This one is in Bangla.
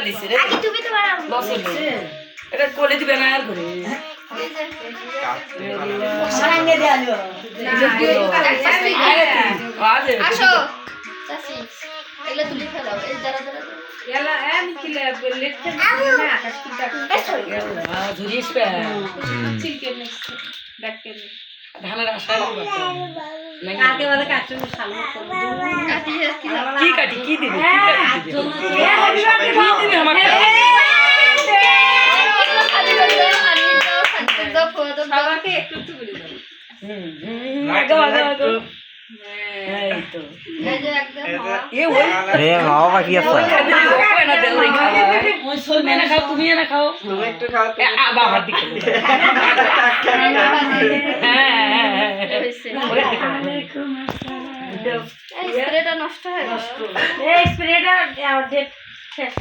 দিছে রে আগে তুমি তো বানাও লস হচ্ছে এটা কোলে দিবে না আর করে সারাঙ্গে দেয়ালো আসো চাচি এগুলো তুলে ফেলাও এই দাঁড়া দাঁড়া এলা আমি কিলে লেটতে না আকাশ কুটা ঝুরিস পে চিলকে নেক্সট ব্যাককে ধানের আশা কাকে বলে কাটতে শালো কাটি কি কি কাটি কি দিবি কি কাটি দিবি আমার খাদি দাও আনি দাও খাদি দাও ফোয়া দাও বাবাকে একটু একটু বলে দাও আগো এই তো এই যে একদম এ ওই রে মাও বাকি আছে না দেল রে খাওয়া ওই সোল মেনা খাও তুমি না খাও তুমি একটু খাও আবা হাত দিকে হইছে এই স্প্রেটা নষ্ট হয়ে গেল এই স্প্রেটা ডেট শেষ